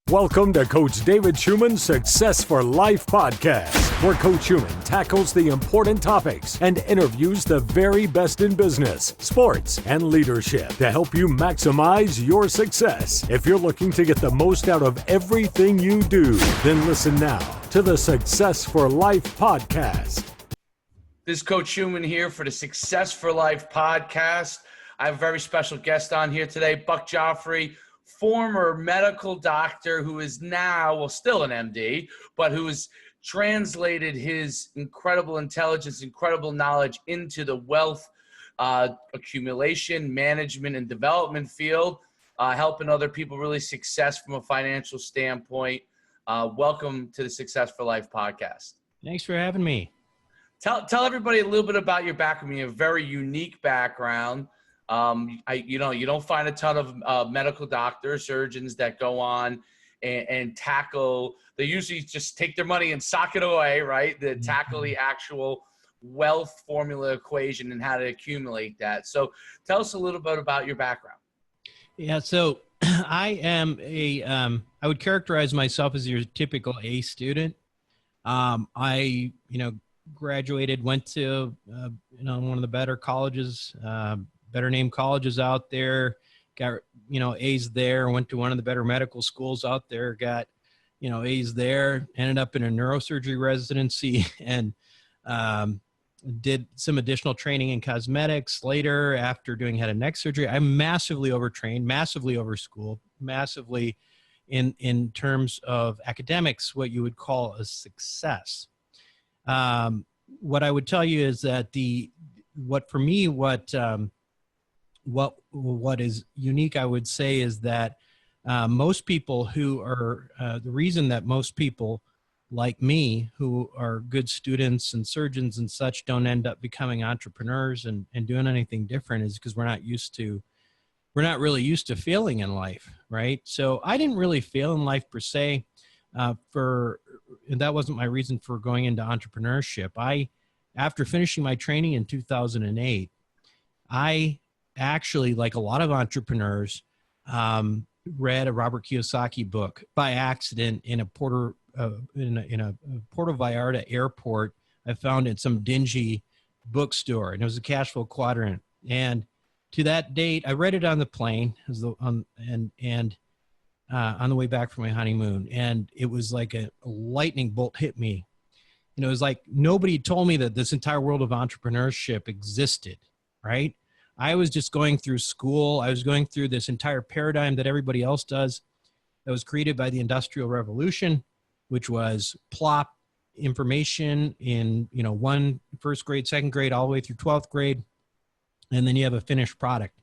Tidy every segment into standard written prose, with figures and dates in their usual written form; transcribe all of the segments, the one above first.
Welcome to Coach David Schuman's Success for Life podcast, where Coach Schuman tackles the important topics and interviews the very best in business, sports, and leadership to help you maximize your success. If you're looking to get the most out of everything you do, then listen now to the Success for Life podcast. This is Coach Schuman here for the Success for Life podcast. I have a very special guest on here today, Buck Joffrey, former medical doctor who is now, well, still an MD, but who has translated his incredible intelligence, incredible knowledge into the wealth accumulation, management, and development field, helping other people really success from a financial standpoint. Welcome to the Success for Life podcast. Thanks for having me. Tell everybody a little bit about your background. You have a very unique background. You don't find a ton of medical doctors, surgeons that go on and tackle. They usually just take their money and sock it away, right? They tackle the actual wealth formula equation and how to accumulate that. So tell us a little bit about your background. Yeah, so I am I would characterize myself as your typical A student. I graduated, went to one of the better colleges, better named colleges out there, got, A's there, went to one of the better medical schools out there, got, A's there, ended up in a neurosurgery residency and did some additional training in cosmetics later after doing head and neck surgery. I'm massively overtrained, massively overschooled, massively in terms of academics, what you would call a success. What I would tell you is that what is unique, I would say, is that most people who are the reason that most people like me, who are good students and surgeons and such, don't end up becoming entrepreneurs and doing anything different is because we're not really used to failing in life, right? So I didn't really fail in life per se. And that wasn't my reason for going into entrepreneurship. After finishing my training in 2008, I actually, like a lot of entrepreneurs, read a Robert Kiyosaki book by accident in a Puerto Vallarta airport. I found it in some dingy bookstore, and it was a cash flow quadrant. And to that date, I read it on the plane on the way back from my honeymoon, and it was like a lightning bolt hit me. It was like nobody told me that this entire world of entrepreneurship existed, right? I was just going through school. I was going through this entire paradigm that everybody else does that was created by the Industrial Revolution, which was plop information in, first grade, second grade, all the way through 12th grade. And then you have a finished product.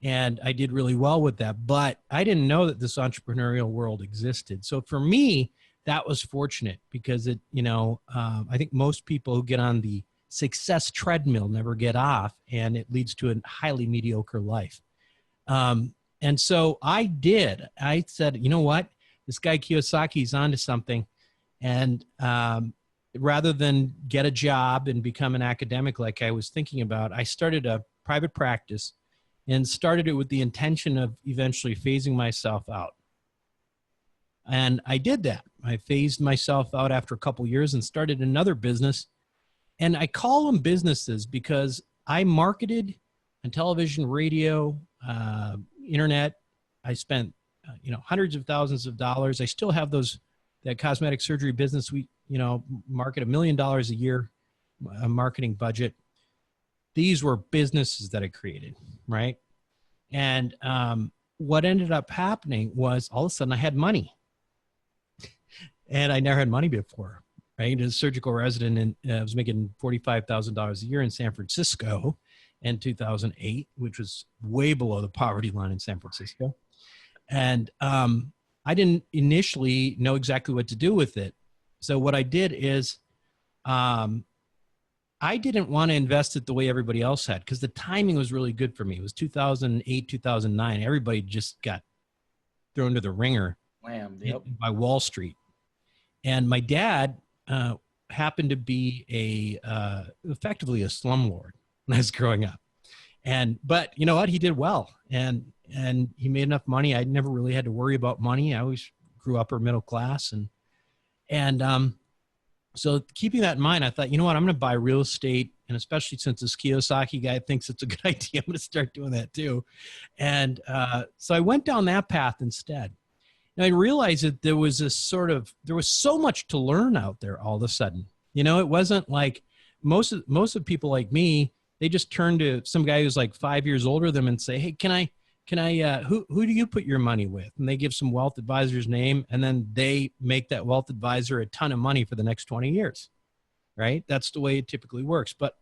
And I did really well with that, but I didn't know that this entrepreneurial world existed. So for me, that was fortunate because I think most people who get on the success treadmill never get off, and it leads to a highly mediocre life. And so I said, you know what, this guy Kiyosaki's onto something. And rather than get a job and become an academic like I was thinking about, I started a private practice and started it with the intention of eventually phasing myself out. And I did that. I phased myself out after a couple years and started another business. And I call them businesses because I marketed on television, radio, internet. I spent, hundreds of thousands of dollars. I still have that cosmetic surgery business. We, market $1 million a year, a marketing budget. These were businesses that I created, right? And what ended up happening was all of a sudden I had money. And I never had money before, right? As a surgical resident, and I was making $45,000 a year in San Francisco in 2008, which was way below the poverty line in San Francisco. And I didn't initially know exactly what to do with it. So what I did is I didn't want to invest it the way everybody else had, because the timing was really good for me. It was 2008, 2009. Everybody just got thrown to the ringer by Wall Street. And my dad happened to be effectively a slumlord when I was growing up. But you know what? He did well, and he made enough money. I never really had to worry about money. I always grew upper middle class. And so keeping that in mind, I thought, you know what, I'm going to buy real estate. And especially since this Kiyosaki guy thinks it's a good idea, I'm going to start doing that too. And so I went down that path instead. And I realized that there was so much to learn out there all of a sudden. You know, it wasn't like most of people like me, they just turn to some guy who's like 5 years older than them and say, hey, who do you put your money with? And they give some wealth advisor's name, and then they make that wealth advisor a ton of money for the next 20 years, right? That's the way it typically works. But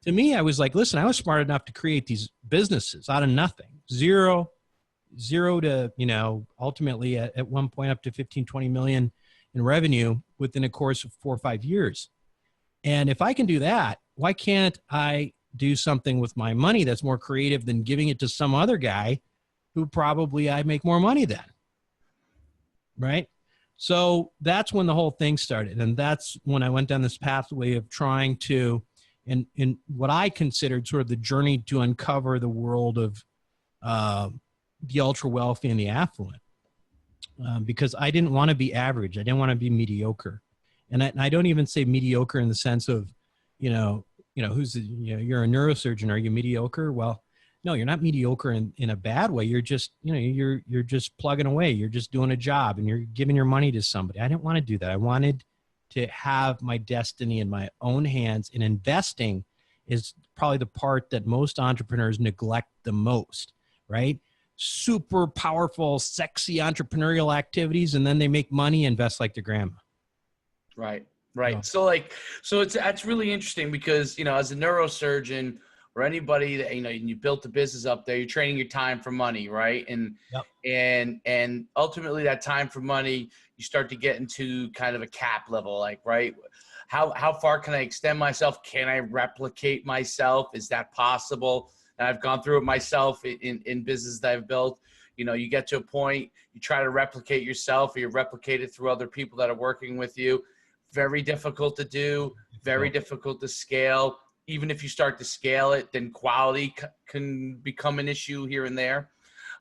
to me, I was like, listen, I was smart enough to create these businesses out of nothing, zero to, you know, ultimately at one point up to 15, 20 million in revenue within a course of 4 or 5 years. And if I can do that, why can't I do something with my money that's more creative than giving it to some other guy who probably I'd make more money than, right? So that's when the whole thing started. And that's when I went down this pathway of trying to, in what I considered sort of the journey to uncover the world of the ultra wealthy and the affluent, because I didn't want to be average. I didn't want to be mediocre. And I don't even say mediocre in the sense of, you know, you're a neurosurgeon. Are you mediocre? Well, no, you're not mediocre in a bad way. You're just, you know, you're just plugging away. You're just doing a job and you're giving your money to somebody. I didn't want to do that. I wanted to have my destiny in my own hands, and investing is probably the part that most entrepreneurs neglect the most, right? Super powerful, sexy entrepreneurial activities, and then they make money, invest like their grandma. Right. Yeah. So that's really interesting because, you know, as a neurosurgeon or anybody that, you know, you built the business up there, you're trading your time for money, right? And Yep. and ultimately that time for money, you start to get into kind of a cap level, like, right? How far can I extend myself? Can I replicate myself? Is that possible? And I've gone through it myself in business that I've built. You know, you get to a point, you try to replicate yourself, or you replicate it through other people that are working with you. Very difficult to do, very difficult to scale. Even if you start to scale it, then quality can become an issue here and there.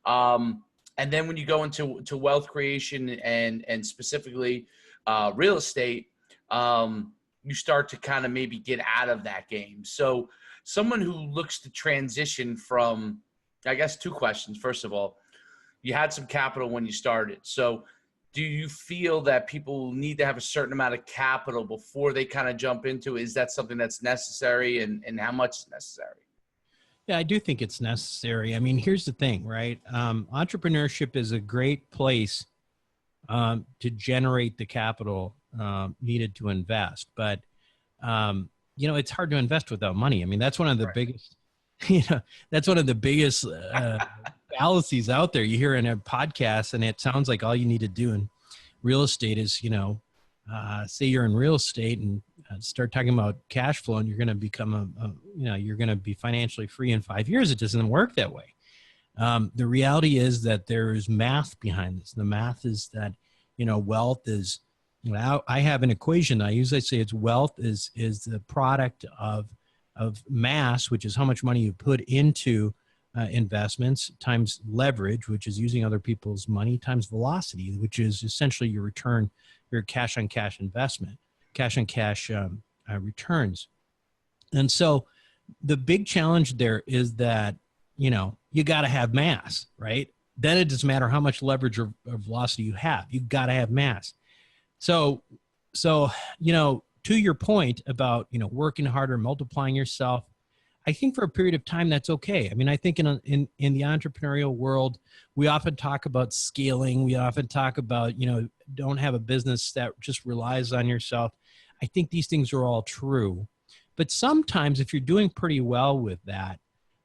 And then when you go into wealth creation and specifically real estate, you start to kind of maybe get out of that game. So someone who looks to transition from, I guess, two questions. First of all, you had some capital when you started. So do you feel that people need to have a certain amount of capital before they kind of jump into it? Is that something that's necessary, and how much is necessary? Yeah, I do think it's necessary. I mean, here's the thing, right? Entrepreneurship is a great place to generate the capital needed to invest. But, you know, it's hard to invest without money. I mean, that's one of the biggest, that's one of the biggest fallacies out there. You hear in a podcast, and it sounds like all you need to do in real estate is, say you're in real estate and start talking about cash flow, and you're going to become you're going to be financially free in 5 years. It doesn't work that way. The reality is that there is math behind this. The math is that, wealth is, I have an equation. I usually say it's wealth is the product of mass, which is how much money you put into investments, times leverage, which is using other people's money, times velocity, which is essentially your return, your cash on cash investment, cash on cash returns. And so the big challenge there is that, you got to have mass, right? Then it doesn't matter how much leverage or velocity you have. You got to have mass. So, to your point about, working harder, multiplying yourself, I think for a period of time, that's okay. I mean, I think in the entrepreneurial world, we often talk about scaling. We often talk about, don't have a business that just relies on yourself. I think these things are all true. But sometimes if you're doing pretty well with that,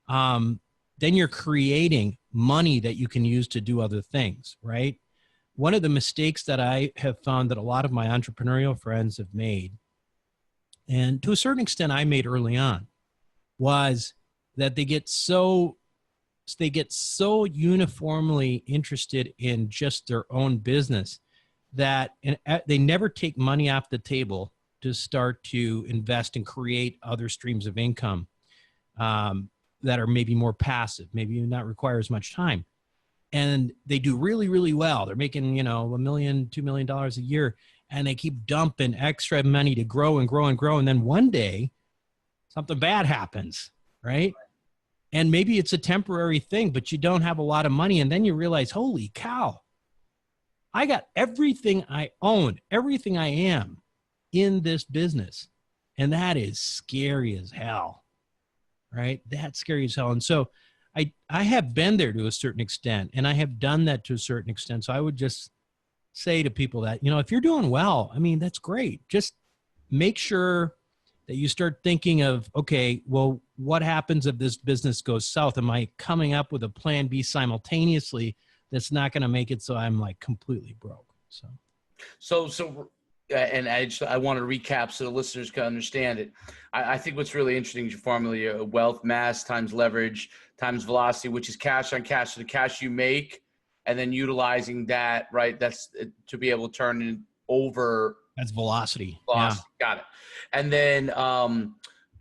then you're creating money that you can use to do other things, right? One of the mistakes that I have found that a lot of my entrepreneurial friends have made, and to a certain extent I made early on, was that they get so uniformly interested in just their own business that they never take money off the table to start to invest and create other streams of income that are maybe more passive, maybe not require as much time. and they do really, really well. They're making, $1 million, $2 million a year, and they keep dumping extra money to grow and grow and grow. And then one day something bad happens, right? And maybe it's a temporary thing, but you don't have a lot of money. And then you realize, holy cow, I got everything I own, everything I am in this business. And that is scary as hell, right? That's scary as hell. And so I have been there to a certain extent, and I have done that to a certain extent. So I would just say to people that, if you're doing well, I mean, that's great. Just make sure that you start thinking of, okay, well, what happens if this business goes south? Am I coming up with a plan B simultaneously that's not going to make it so I'm like completely broke? And I want to recap so the listeners can understand it. I think what's really interesting is your formula: wealth, mass times leverage times velocity, which is cash on cash. So the cash you make, and then utilizing that, right? That's to be able to turn it over. That's velocity. Yeah. Got it. And then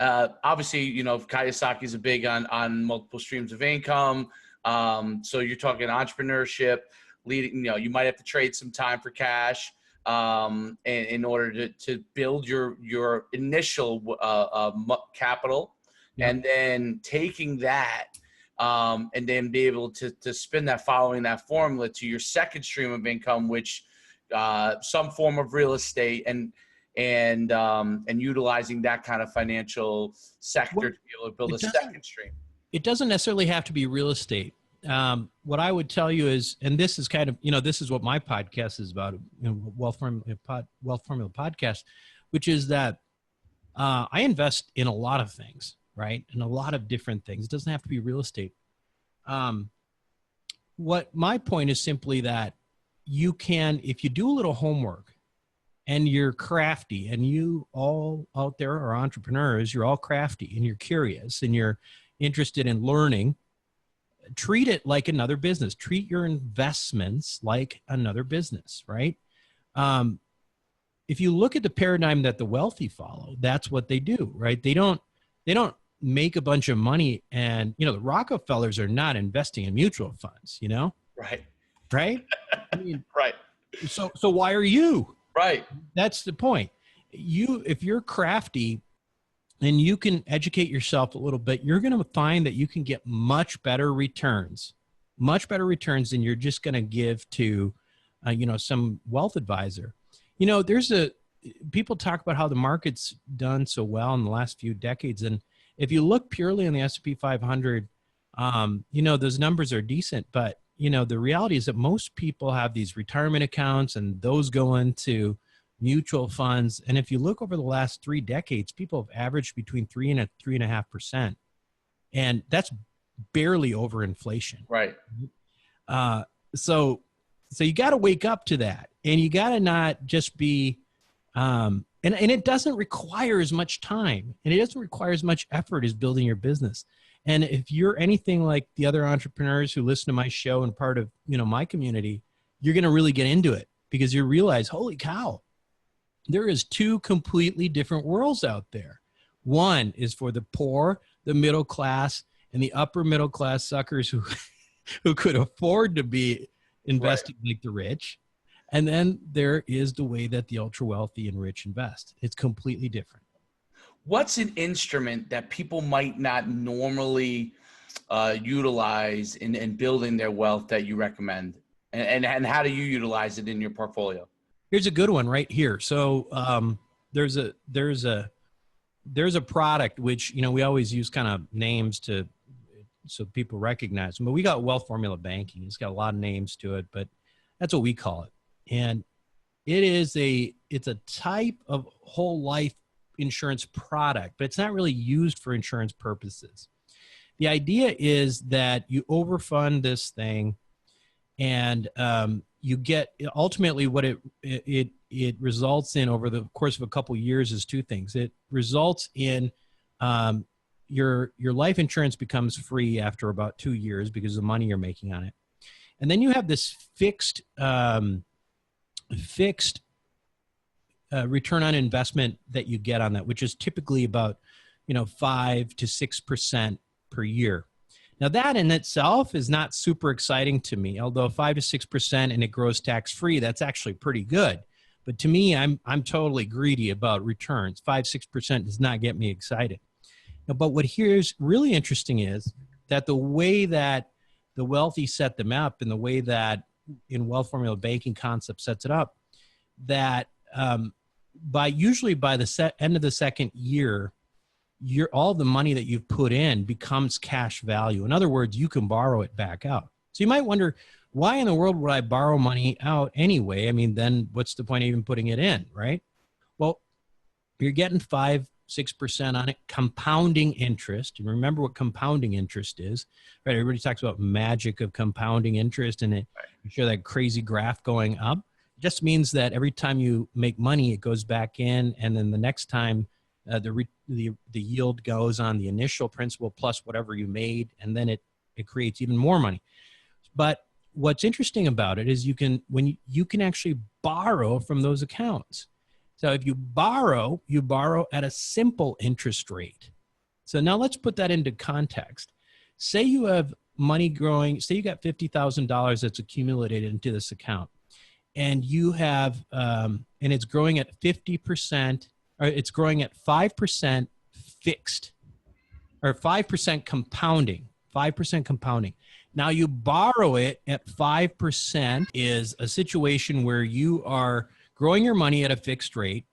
obviously, Kiyosaki is a big on multiple streams of income. So you're talking entrepreneurship, leading. You might have to trade some time for cash. In order to build your initial capital, and then taking that and then be able to spin that, following that formula to your second stream of income, which some form of real estate, and utilizing that kind of financial sector to be able to build a second stream. It doesn't necessarily have to be real estate. What I would tell you is, and this is kind of, this is what my podcast is about, Wealth Formula Podcast, which is that I invest in a lot of things, right? In a lot of different things. It doesn't have to be real estate. What my point is simply that you can, if you do a little homework and you're crafty, and you all out there are entrepreneurs, you're all crafty and you're curious and you're interested in learning, treat it like another business. Treat your investments like another business, right? If you look at the paradigm that the wealthy follow, that's what they do, right? They don't make a bunch of money, and the Rockefellers are not investing in mutual funds, Right. Right? I mean, right. So why are you? Right. That's the point. If you're crafty and you can educate yourself a little bit, you're going to find that you can get much better returns than you're just going to give to, some wealth advisor. People talk about how the market's done so well in the last few decades. And if you look purely on the S&P 500, those numbers are decent, but the reality is that most people have these retirement accounts, and those go into mutual funds. And if you look over the last 3 decades, people have averaged between 3 and 3.5%. And that's barely over inflation. Right. So you got to wake up to that, and you got to not just be, and it doesn't require as much time, and it doesn't require as much effort as building your business. And if you're anything like the other entrepreneurs who listen to my show and part of, my community, you're going to really get into it, because you realize, holy cow, there is 2 completely different worlds out there. One is for the poor, the middle class, and the upper middle class suckers who could afford to be investing like the rich. And then there is the way that the ultra wealthy and rich invest. It's completely different. What's an instrument that people might not normally utilize in building their wealth that you recommend? And how do you utilize it in your portfolio? Here's a good one right here. So there's a product which, we always use kind of names so people recognize them. But we got Wealth Formula Banking. It's got a lot of names to it, but that's what we call it. And it's a type of whole life insurance product, but it's not really used for insurance purposes. The idea is that you overfund this thing, and you get, ultimately what it results in over the course of a couple of years is 2 things. It results in your life insurance becomes free after about 2 years because of the money you're making on it. And then you have this fixed return on investment that you get on that, which is typically about 5 to 6% per year. Now that in itself is not super exciting to me, although 5 to 6% and it grows tax free, that's actually pretty good. But to me, I'm totally greedy about returns. 5, 6% does not get me excited. Now, but what here's really interesting is that the way that the wealthy set them up and the way that in wealth formula banking concept sets it up, that usually by the end of the second year, all the money that you've put in becomes cash value. In other words, you can borrow it back out. So you might wonder, why in the world would I borrow money out anyway? I mean, then what's the point of even putting it in, right? Well, you're getting 5, 6% on it, compounding interest. And remember what compounding interest is, right? Everybody talks about magic of compounding interest and you show that crazy graph going up. It just means that every time you make money, it goes back in, and then the next time the yield goes on the initial principal plus whatever you made, and then it creates even more money. But what's interesting about it is you can actually borrow from those accounts. So if you borrow at a simple interest rate. So now let's put that into context. Say you have money growing, say you got $50,000 that's accumulated into this account, and you have, and it's growing at 50%, or it's growing at 5% fixed, or 5% compounding, 5% compounding. Now you borrow it at 5% is a situation where you are growing your money at a fixed rate,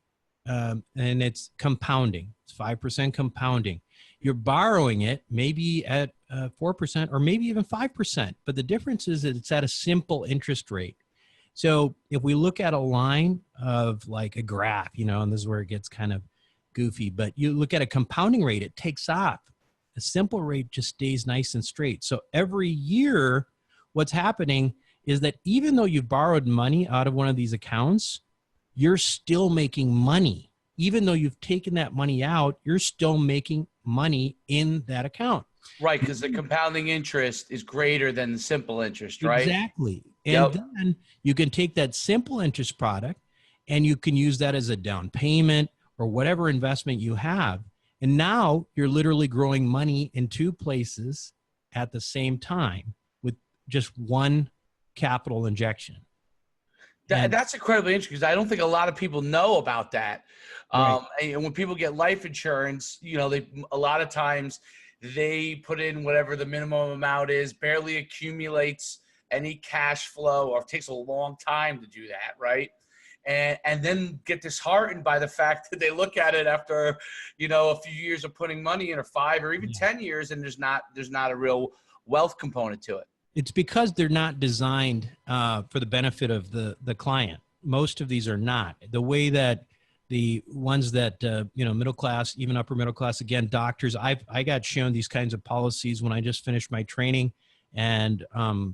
and it's compounding. It's 5% compounding. You're borrowing it maybe at 4% or maybe even 5%. But the difference is that it's at a simple interest rate. So if we look at a line of like a graph, and this is where it gets kind of goofy, but you look at a compounding rate, it takes off. A simple rate just stays nice and straight. So every year, what's happening is that even though you've borrowed money out of one of these accounts, you're still making money. Even though you've taken that money out, you're still making money in that account. Right, because the compounding interest is greater than the simple interest, right? Exactly. And then you can take that simple interest product and you can use that as a down payment or whatever investment you have. And now you're literally growing money in two places at the same time with just one capital injection. That's incredibly interesting because I don't think a lot of people know about that. Right. And when people get life insurance, a lot of times they put in whatever the minimum amount is, barely accumulates any cash flow, or it takes a long time to do that, right? And then get disheartened by the fact that they look at it after, a few years of putting money in, or 5 or even 10 years, and there's not a real wealth component to it. It's because they're not designed for the benefit of the client. Most of these are not. The way that the ones that, middle class, even upper middle class, again, doctors, I got shown these kinds of policies when I just finished my training, and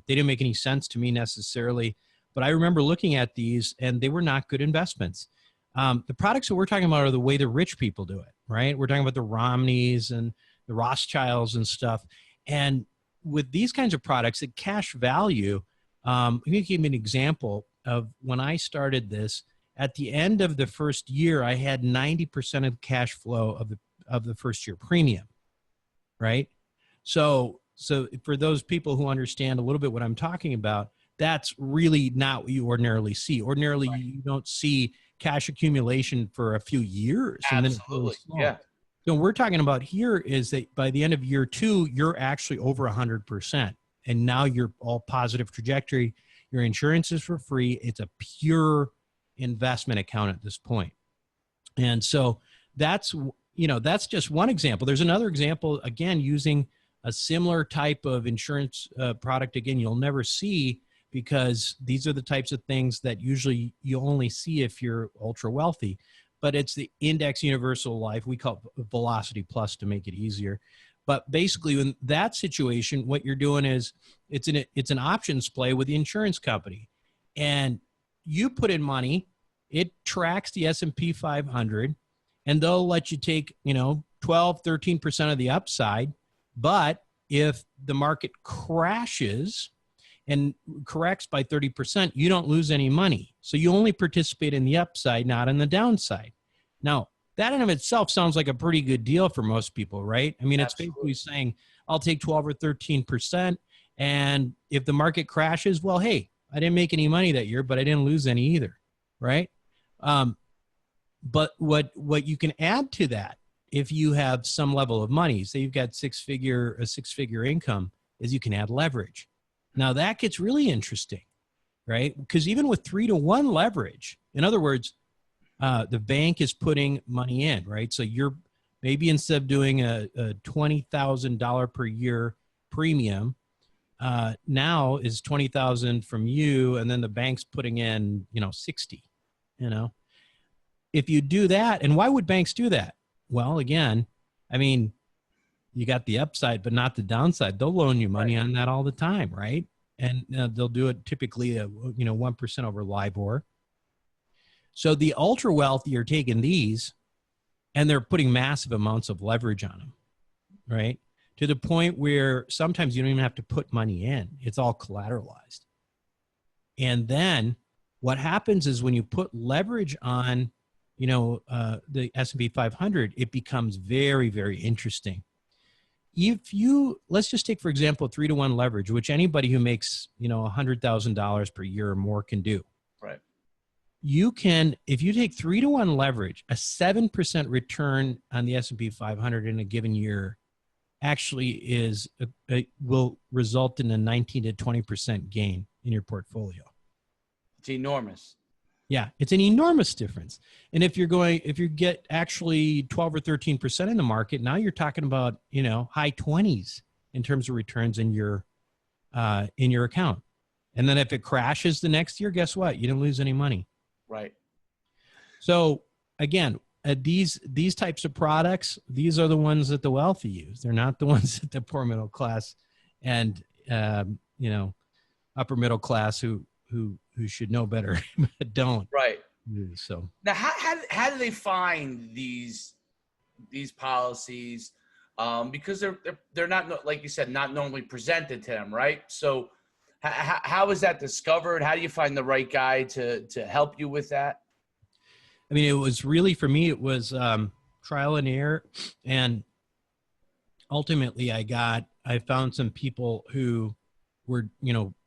they didn't make any sense to me necessarily. But I remember looking at these, and they were not good investments. The products that we're talking about are the way the rich people do it, right? We're talking about the Romneys and the Rothschilds and stuff. And with these kinds of products, at cash value, let me give you an example of when I started this. At the end of the first year, I had 90% of the cash flow of the first year premium, right? So for those people who understand a little bit what I'm talking about, that's really not what you ordinarily see. Ordinarily, right. You don't see cash accumulation for a few years. Absolutely, and then yeah. So what we're talking about here is that by the end of year 2, you're actually over 100%. And now you're all positive trajectory. Your insurance is for free. It's a pure investment account at this point. And so that's just one example. There's another example, again, using a similar type of insurance product. Again, you'll never see, because these are the types of things that usually you only see if you're ultra wealthy. But it's the Index Universal Life. We call it Velocity Plus to make it easier. But basically, in that situation, what you're doing is it's an options play with the insurance company. And you put in money, it tracks the S&P 500, and they'll let you take, 12, 13% of the upside. But if the market crashes and corrects by 30%, you don't lose any money. So you only participate in the upside, not in the downside. Now, that in of itself sounds like a pretty good deal for most people, right? I mean, Absolutely. It's basically saying, I'll take 12 or 13%. And if the market crashes, well, hey, I didn't make any money that year, but I didn't lose any either, right? But what you can add to that, if you have some level of money, say you've got a six-figure income, is you can add leverage. Now that gets really interesting, right? Because even with 3-to-1 leverage, in other words, the bank is putting money in, right? So you're maybe instead of doing a $20,000 per year premium, now is 20,000 from you, and then the bank's putting in, 60, If you do that, and why would banks do that? Well, again, I mean, you got the upside, but not the downside. They'll loan you money on that all the time, right? And they'll do it typically, 1% over LIBOR. So the ultra wealthy are taking these, and they're putting massive amounts of leverage on them, right? To the point where sometimes you don't even have to put money in. It's all collateralized. And then what happens is when you put leverage on, the S&P 500, it becomes very, very interesting. Let's just take, for example, 3-to-1 leverage, which anybody who makes, $100,000 per year or more can do. Right. You can, if you take 3-to-1 leverage, a 7% return on the S&P 500 in a given year actually will result in a 19 to 20% gain in your portfolio. It's enormous. Yeah, it's an enormous difference. And if you get actually 12 or 13% in the market, now you're talking about, high 20s in terms of returns in your account. And then if it crashes the next year, guess what? You didn't lose any money. Right. So again, these types of products, these are the ones that the wealthy use. They're not the ones that the poor middle class and upper middle class who should know better but don't. Right. Use. So now, how do they find these policies? Because they're not, like you said, not normally presented to them, right? So how is that discovered? How do you find the right guy to help you with that? I mean, it was really, for me, it was trial and error. And ultimately I found some people who were,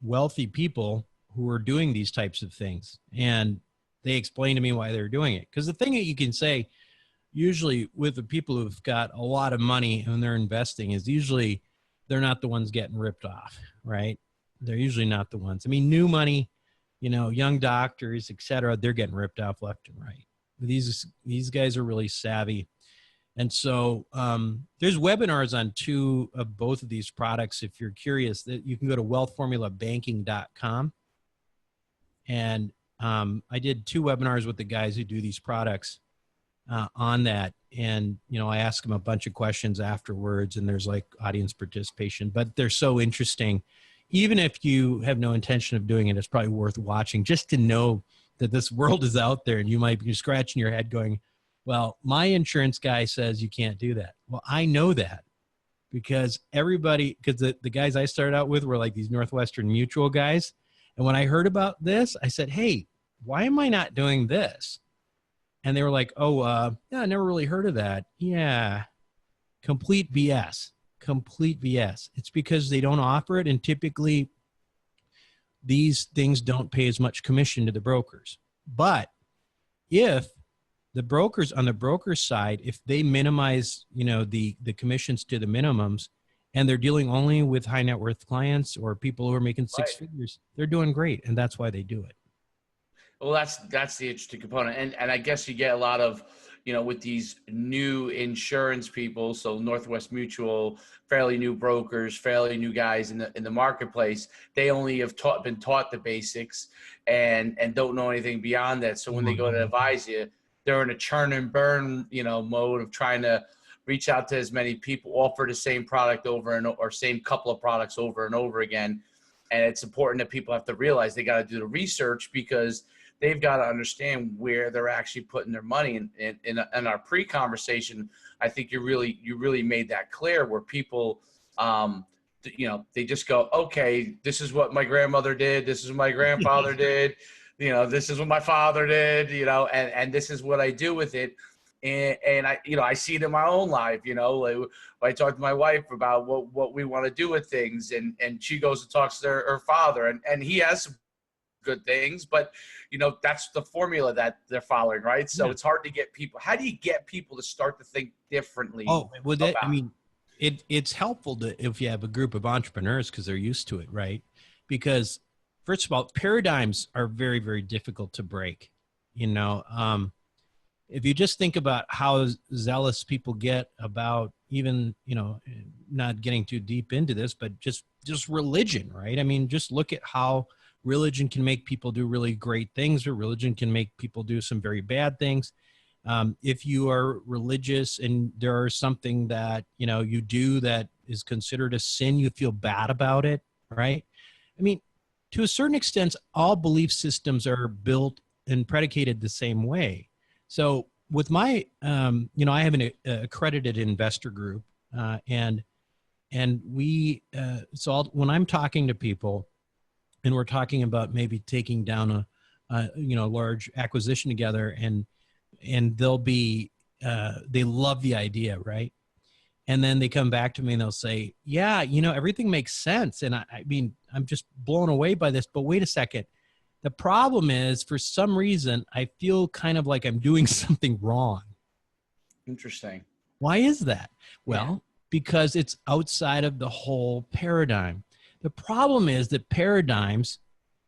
wealthy people who were doing these types of things. And they explained to me why they were doing it. Because the thing that you can say, usually with the people who've got a lot of money and they're investing, is usually they're not the ones getting ripped off, right? They're usually not the ones. I mean, new money, young doctors, et cetera, they're getting ripped off left and right. These guys are really savvy. And so there's webinars on two of both of these products. If you're curious, that you can go to wealthformulabanking.com. And I did 2 webinars with the guys who do these products on that. And, I ask them a bunch of questions afterwards, and there's like audience participation, but they're so interesting. Even if you have no intention of doing it, it's probably worth watching just to know that this world is out there, and you might be scratching your head going, well, my insurance guy says you can't do that. Well, I know that because the guys I started out with were like these Northwestern Mutual guys. And when I heard about this, I said, hey, why am I not doing this? And they were like, yeah, I never really heard of that. Yeah, complete BS. Complete BS. It's because they don't offer it, and typically these things don't pay as much commission to the brokers. But if the brokers, on the broker side, if they minimize, the commissions to the minimums, and they're dealing only with high net worth clients or people who are making 6 figures, they're doing great, and that's why they do it. Well, that's the interesting component, and I guess you get a lot of, with these new insurance people. So Northwest Mutual, fairly new brokers, fairly new guys in the marketplace. They only have been taught the basics and don't know anything beyond that. So when they go to advise you, they're in a churn and burn, mode of trying to reach out to as many people, offer the same product or same couple of products over and over again. And it's important that people have to realize they got to do the research, because they've got to understand where they're actually putting their money. In our pre-conversation, I think you really made that clear, where people, they just go, okay, this is what my grandmother did. This is what my grandfather did. This is what my father did, and this is what I do with it. And I see it in my own life, like I talk to my wife about what we want to do with things, and she goes and talks to her father, and he has some good things, but that's the formula that they're following, right? So it's hard to get people. How do you get people to start to think differently? It's helpful if you have a group of entrepreneurs, because they're used to it, right? Because first of all, paradigms are very, very difficult to break. If you just think about how zealous people get about even, not getting too deep into this, but just religion, right? I mean, just look at how religion can make people do really great things, or religion can make people do some very bad things. If you are religious and there is something that, you do that is considered a sin, you feel bad about it, right? I mean, to a certain extent, all belief systems are built and predicated the same way. So with my, I have an accredited investor group, and we, when I'm talking to people and we're talking about maybe taking down a large acquisition together, and they'll be, they love the idea, right? And then they come back to me and they'll say, yeah, everything makes sense. And I mean, I'm just blown away by this, but wait a second. The problem is, for some reason, I feel kind of like I'm doing something wrong. Interesting. Why is that? Well, because it's outside of the whole paradigm. The problem is that paradigms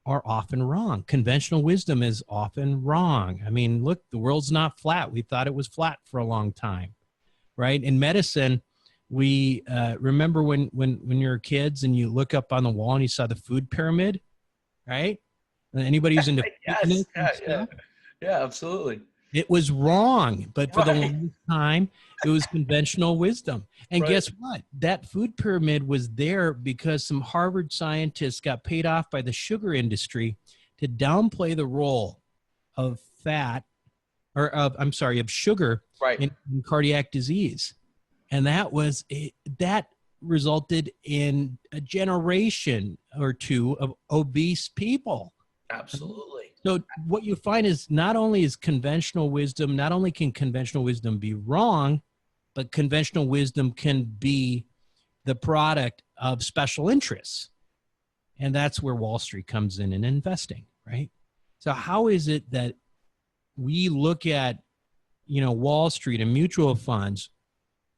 are often wrong. Conventional wisdom is often wrong. I mean, look, the world's not flat. We thought it was flat for a long time, right? In medicine, we remember when you're kids and you look up on the wall and you saw the food pyramid, right? Anybody who's into yes, yeah, absolutely. It was wrong, but for the longest time, it was conventional wisdom. And guess what? That food pyramid was there because some Harvard scientists got paid off by the sugar industry to downplay the role of fat, or of sugar in cardiac disease. And that resulted in a generation or two of obese people. Absolutely. So what you find is not only can conventional wisdom be wrong, but conventional wisdom can be the product of special interests. And that's where Wall Street comes in investing, right? So how is it that we look at, Wall Street and mutual funds,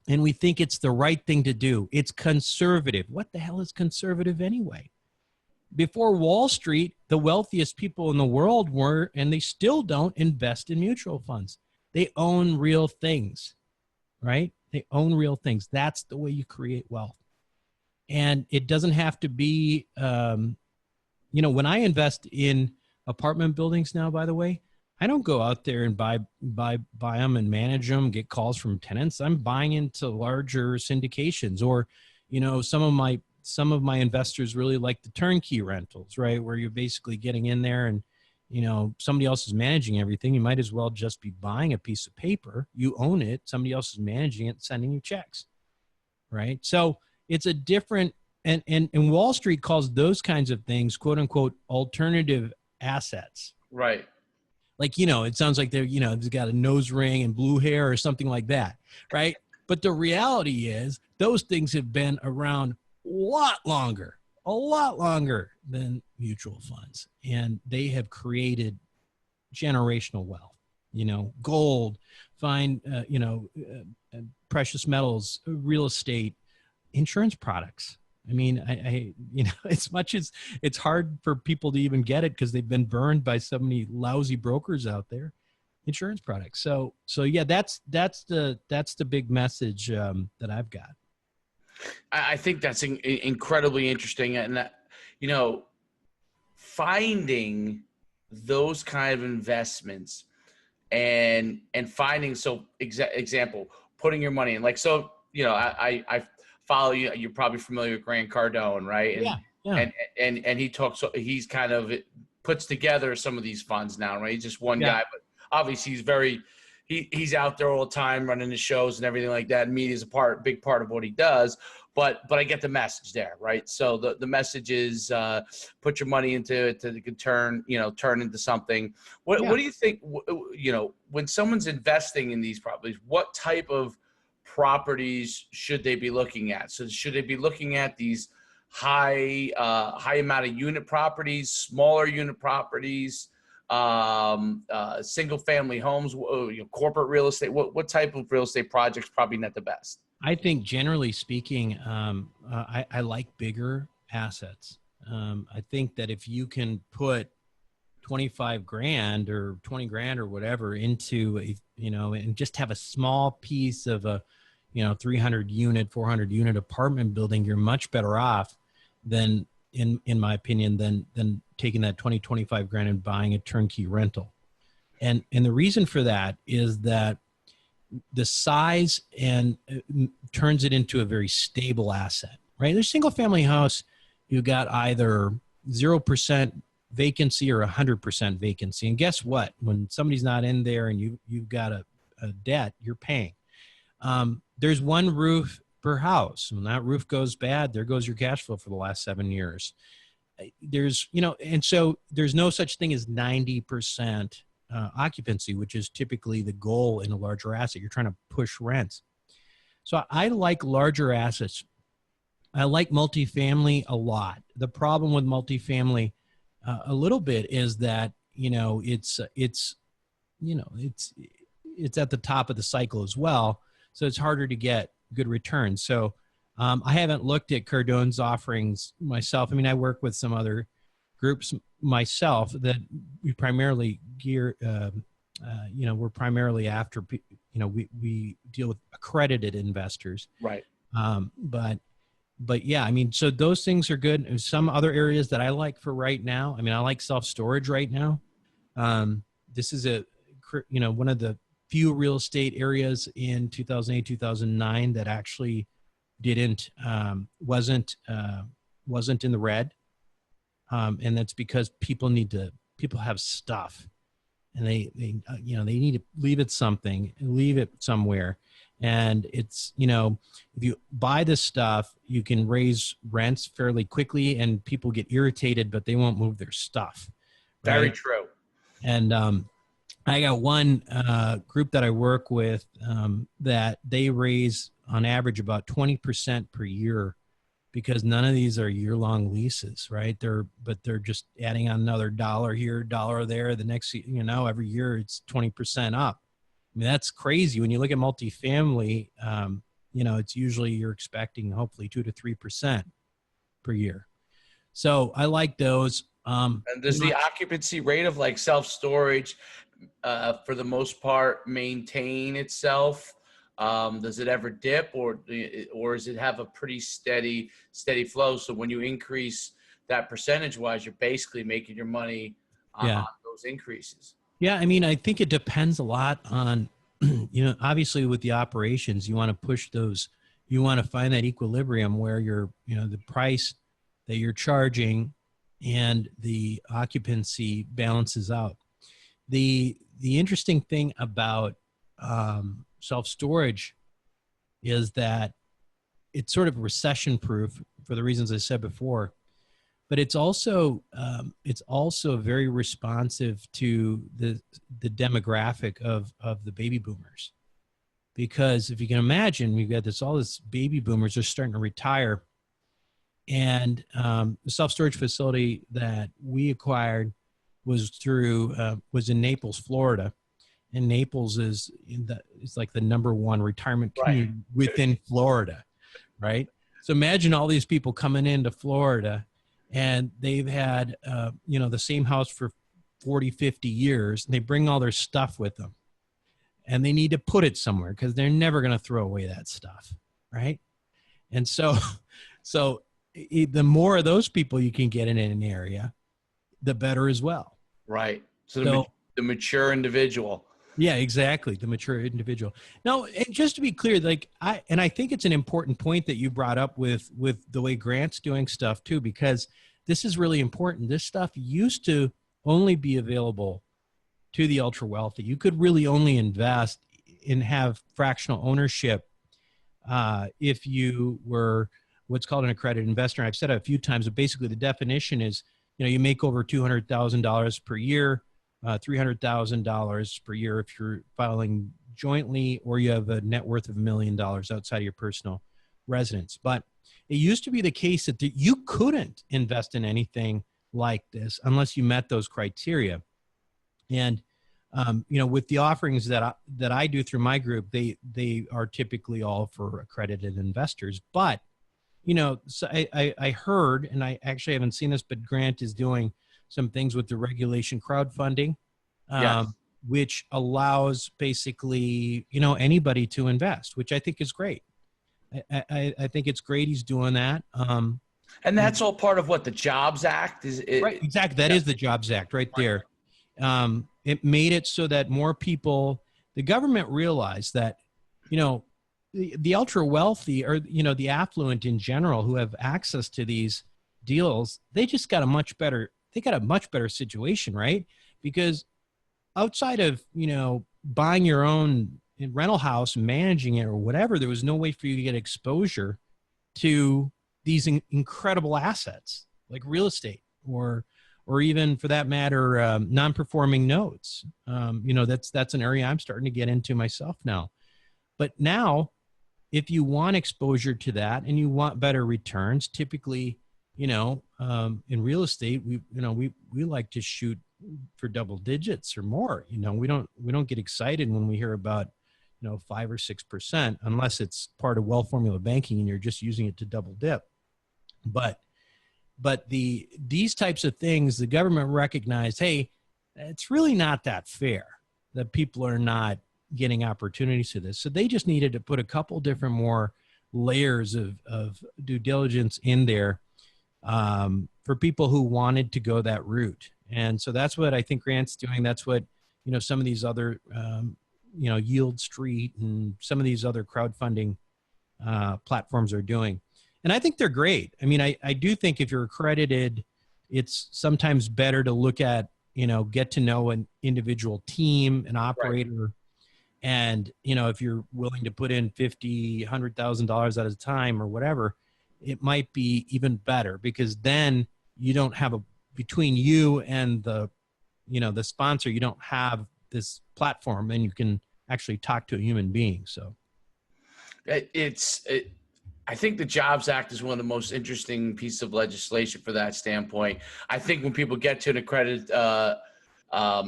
and we think it's the right thing to do? It's conservative. What the hell is conservative anyway? Before Wall Street, the wealthiest people in the world were, and they still don't, invest in mutual funds. They own real things, right? They own real things. That's the way you create wealth. And it doesn't have to be, when I invest in apartment buildings now, by the way, I don't go out there and buy them and manage them, get calls from tenants. I'm buying into larger syndications, or, some of my investors really like the turnkey rentals, right? Where you're basically getting in there and, somebody else is managing everything. You might as well just be buying a piece of paper. You own it. Somebody else is managing it, sending you checks, right? So it's a different, and Wall Street calls those kinds of things, quote unquote, alternative assets. Right. Like, it sounds like they've got a nose ring and blue hair or something like that, right? But the reality is those things have been around a lot longer than mutual funds. And they have created generational wealth, gold, precious metals, real estate, insurance products. I mean, as much as it's hard for people to even get it because they've been burned by so many lousy brokers out there, insurance products. So yeah, that's the big message that I've got. I think that's incredibly interesting, and that, finding those kind of investments and finding, example, putting your money in, like, so, I follow you. You're probably familiar with Grant Cardone, right? And, yeah. And he talks. He's kind of puts together some of these funds now, right? He's just one guy, but obviously he's out there all the time running the shows and everything like that. And media is big part of what he does. but I get the message there, right? So the message is put your money into it to turn into something. What do you think? When someone's investing in these properties, what type of properties should they be looking at? So should they be looking at these high amount of unit properties, smaller unit properties, single family homes, corporate real estate? What type of real estate projects probably net the best? I think generally speaking, I like bigger assets. I think that if you can put 25 grand or 20 grand or whatever into and just have a small piece of a 300 unit, 400 unit apartment building, you're much better off than in my opinion than taking that 25 grand and buying a turnkey rental. And the reason for that is that the size and turns it into a very stable asset, right? There's single family house, you got either 0% vacancy or 100% vacancy. And guess what? When somebody's not in there and you've got a debt, you're paying. There's one roof per house. When that roof goes bad, there goes your cash flow for the last 7 years. There's, and so there's no such thing as 90% occupancy, which is typically the goal in a larger asset. You're trying to push rents. So I like larger assets. I like multifamily a lot. The problem with multifamily a little bit is that, it's at the top of the cycle as well. So it's harder to get good returns. So I haven't looked at Cardone's offerings myself. I mean, I work with some other groups myself that we primarily we're primarily after, we deal with accredited investors. Right. But yeah, I mean, so those things are good. And some other areas that I like for right now, I mean, I like self-storage right now. This is one of the few real estate areas in 2008, 2009 that actually wasn't in the red. And that's because people have stuff and they need to leave it somewhere. And it's, if you buy this stuff, you can raise rents fairly quickly and people get irritated, but they won't move their stuff. Right? Very true. And, I got one group that I work with that they raise on average about 20% per year because none of these are year-long leases, right? They're just adding on another $1 here, $1 there. The next, every year it's 20% up. I mean, that's crazy. When you look at multifamily, it's usually you're expecting hopefully 2 to 3% per year. So I like those. And does the occupancy rate of like self-storage, for the most part, maintain itself? Does it ever dip, or does it have a pretty steady flow? So when you increase that percentage-wise, you're basically making your money on those increases. Yeah, I mean, I think it depends a lot on, obviously with the operations, you want to push those, you want to find that equilibrium where you're, the price that you're charging and the occupancy balances out. The interesting thing about self-storage is that it's sort of recession-proof for the reasons I said before, but it's also very responsive to the demographic of the baby boomers, because if you can imagine, we've got all this baby boomers are starting to retire, and the self-storage facility that we acquired was in Naples, Florida. And Naples is it's like the #1 retirement community within Florida, right? So imagine all these people coming into Florida and they've had, the same house for 40, 50 years. And they bring all their stuff with them and they need to put it somewhere because they're never going to throw away that stuff, right? And so the more of those people you can get in an area, the better as well. Right. So the mature individual. Yeah, exactly. The mature individual. Now, and just to be clear, I think it's an important point that you brought up with the way Grant's doing stuff too, because this is really important. This stuff used to only be available to the ultra wealthy. You could really only invest and have fractional ownership if you were what's called an accredited investor. And I've said it a few times, but basically the definition is, you make over $200,000 per year, $300,000 per year if you're filing jointly, or you have a net worth of $1 million outside of your personal residence. But it used to be the case that you couldn't invest in anything like this unless you met those criteria. And with the offerings that I do through my group, they are typically all for accredited investors. But so I heard, and I actually haven't seen this, but Grant is doing some things with the regulation crowdfunding, Yes. which allows basically, anybody to invest, which I think is great. I think it's great he's doing that. And that's all part of what the Jobs Act is. Right, exactly. That is the Jobs Act right there. It made it so that more people, the government realized that, the ultra wealthy, or, the affluent in general who have access to these deals, they got a much better situation, right? Because outside of, buying your own rental house, managing it or whatever, there was no way for you to get exposure to these incredible assets like real estate, or even for that matter, non-performing notes. That's an area I'm starting to get into myself now. But now, if you want exposure to that and you want better returns, typically, in real estate, we like to shoot for double digits or more. We don't get excited when we hear about 5 or 6%, unless it's part of well formula banking and you're just using it to double dip. But these types of things, the government recognized, hey, it's really not that fair that people are not getting opportunities to this. So they just needed to put a couple different more layers of due diligence in there for people who wanted to go that route. And so that's what I think Grant's doing. That's what, some of these other, Yield Street and some of these other crowdfunding platforms are doing. And I think they're great. I mean, I do think if you're accredited, it's sometimes better to look at, get to know an individual team, an operator. Right. And, if you're willing to put in $50,000, $100,000 at a time or whatever, it might be even better, because then you don't have between you and the sponsor, you don't have this platform, and you can actually talk to a human being. So I think the Jobs Act is one of the most interesting pieces of legislation for that standpoint. I think when people get to an accredited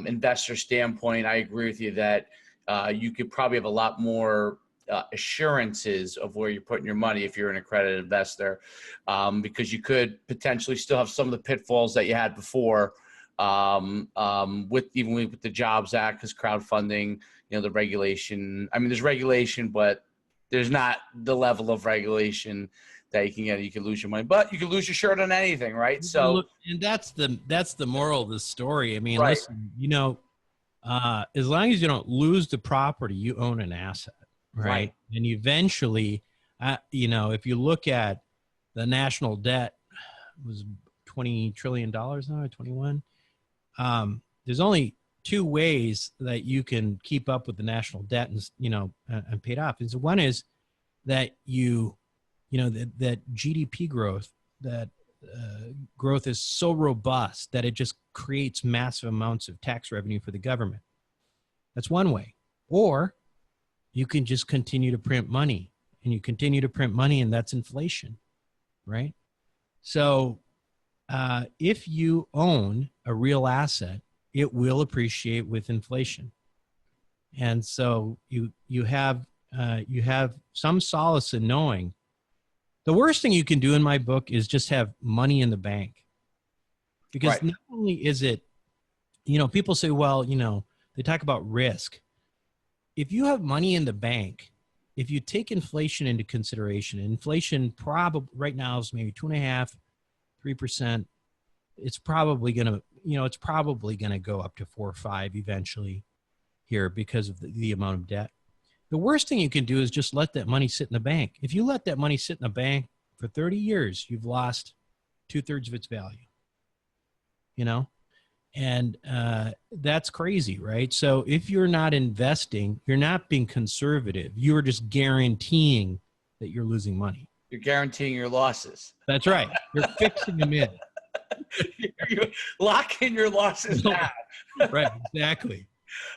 investor standpoint, I agree with you that you could probably have a lot more assurances of where you're putting your money if you're an accredited investor, because you could potentially still have some of the pitfalls that you had before with the Jobs Act, because crowdfunding, the regulation. I mean, there's regulation, but there's not the level of regulation that you can get. You can lose your money, but you can lose your shirt on anything, right? So, and that's the moral of the story. I mean, right. Listen, as long as you don't lose the property, you own an asset, right? And eventually, if you look at the national debt, it was $20 trillion now, 21. There's only two ways that you can keep up with the national debt and pay it off. And so one is that that GDP growth, that growth is so robust that it just creates massive amounts of tax revenue for the government. That's one way. Or you can just continue to print money, and you continue to print money, and that's inflation, right? So if you own a real asset, it will appreciate with inflation. And so you have some solace in knowing. The worst thing you can do in my book is just have money in the bank. Because not only is it, people say, well, they talk about risk. If you have money in the bank, if you take inflation into consideration, inflation probably right now is maybe 2.5%, 3%. It's probably going to go up to 4 or 5 eventually here because of the amount of debt. The worst thing you can do is just let that money sit in the bank. If you let that money sit in the bank for 30 years, you've lost 2/3 of its value, and that's crazy, right? So if you're not investing, you're not being conservative. You're just guaranteeing that you're losing money. You're guaranteeing your losses. That's right. You're fixing them in. You're locking your losses down. Right. Exactly.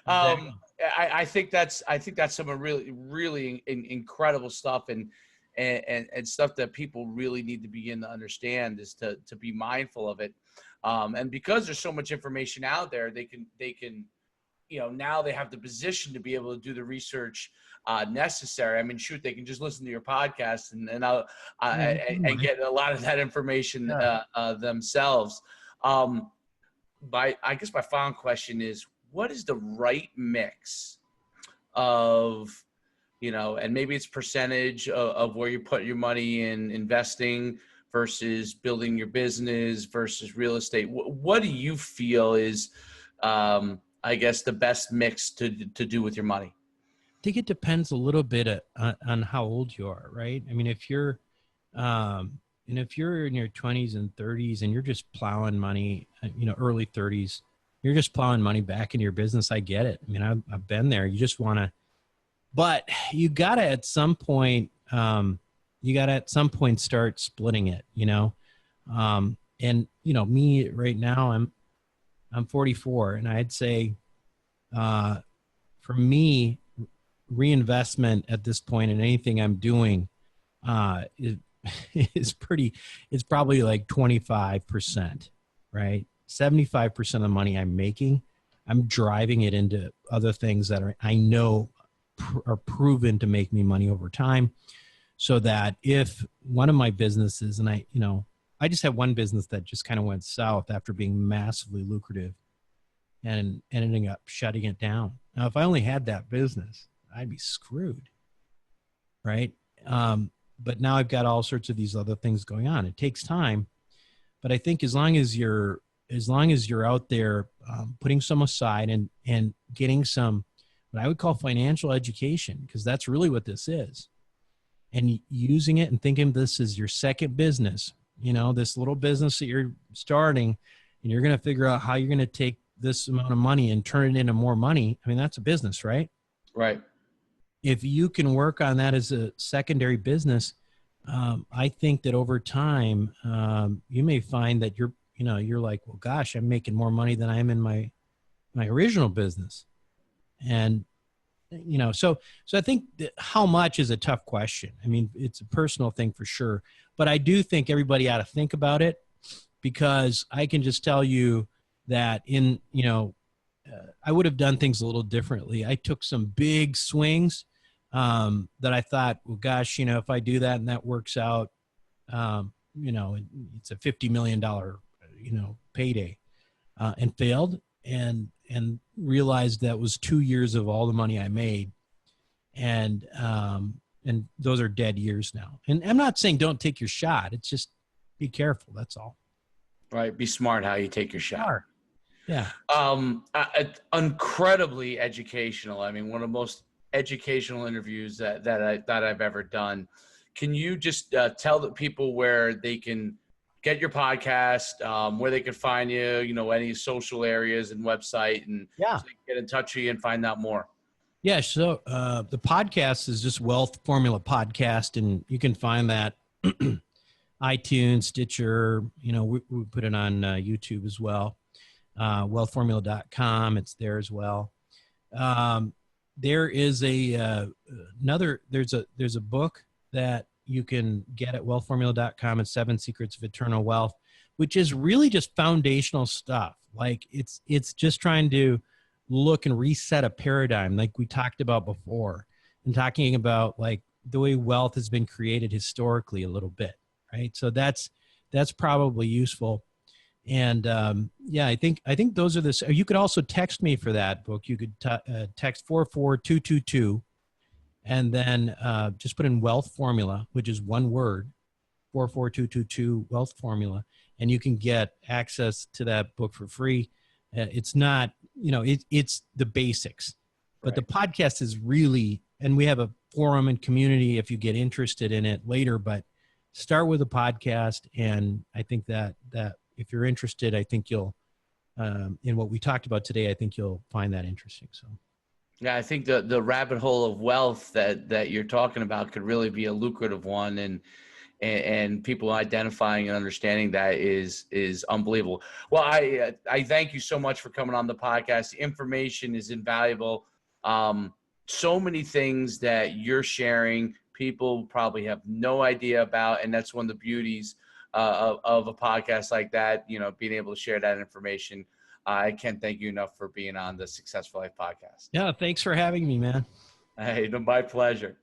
I think that's some really, really incredible stuff and stuff that people really need to begin to understand is to be mindful of it. And because there's so much information out there, they can, now they have the position to be able to do the research necessary. I mean, shoot, they can just listen to your podcast and get a lot of that information themselves. I guess my final question is, what is the right mix of, and maybe it's percentage of where you put your money in investing versus building your business versus real estate? What do you feel is, I guess, the best mix to do with your money? I think it depends a little bit on how old you are, right? I mean, if you're in your 20s and 30s and you're just plowing money, early 30s, you're just plowing money back into your business. I get it. I mean, I've been there. You just want to, but you got to at some point start splitting it, and me right now, I'm 44, and I'd say, for me, reinvestment at this point in anything I'm doing, is probably like 25%, right? 75% of the money I'm making, I'm driving it into other things that I know are proven to make me money over time. So that if one of my businesses, and I just had one business that just kind of went south after being massively lucrative and ending up shutting it down. Now, if I only had that business, I'd be screwed. Right. But now I've got all sorts of these other things going on. It takes time, but I think as long as you're out there putting some aside and getting some, what I would call financial education, because that's really what this is, and using it and thinking this is your second business, this little business that you're starting, and you're going to figure out how you're going to take this amount of money and turn it into more money. I mean, that's a business, right? Right. If you can work on that as a secondary business, I think that over time, you may find that you're like, well, gosh, I'm making more money than I am in my original business. And, so I think that how much is a tough question. I mean, it's a personal thing for sure, but I do think everybody ought to think about it, because I can just tell you that I would have done things a little differently. I took some big swings that I thought, well, gosh, if I do that and that works out, it's a $50 million, payday, and failed and realized that was 2 years of all the money I made. And those are dead years now. And I'm not saying don't take your shot. It's just be careful. That's all. Right. Be smart how you take your shot. Smart. Yeah. Incredibly educational. I mean, one of the most educational interviews that I've ever done. Can you just tell the people where they can get your podcast, where they can find you, any social areas and website, and so they can get in touch with you and find out more? Yeah. So the podcast is just Wealth Formula Podcast, and you can find that iTunes, Stitcher, we put it on YouTube as well. Wealthformula.com. It's there as well. There is there's a book that you can get at wealthformula.com. It's 7 Secrets of Eternal Wealth, which is really just foundational stuff. Like it's just trying to look and reset a paradigm like we talked about before, and talking about like the way wealth has been created historically a little bit. Right. So that's probably useful. And I think those are the. You could also text me for that book. You could text 44222, and then just put in Wealth Formula, which is one word, 44222 Wealth Formula, and you can get access to that book for free. It's not, it's the basics, but the podcast is really, and we have a forum and community if you get interested in it later. But start with a podcast, and I think that if you're interested, I think you'll, in what we talked about today, I think you'll find that interesting. So, yeah, I think the rabbit hole of wealth that you're talking about could really be a lucrative one. And and people identifying and understanding that is unbelievable. Well, I thank you so much for coming on the podcast. The information is invaluable. So many things that you're sharing, people probably have no idea about, and that's one of the beauties of a podcast like that. You know, being able to share that information. I can't thank you enough for being on the Successful Life podcast. Yeah, thanks for having me, man. Hey, my pleasure.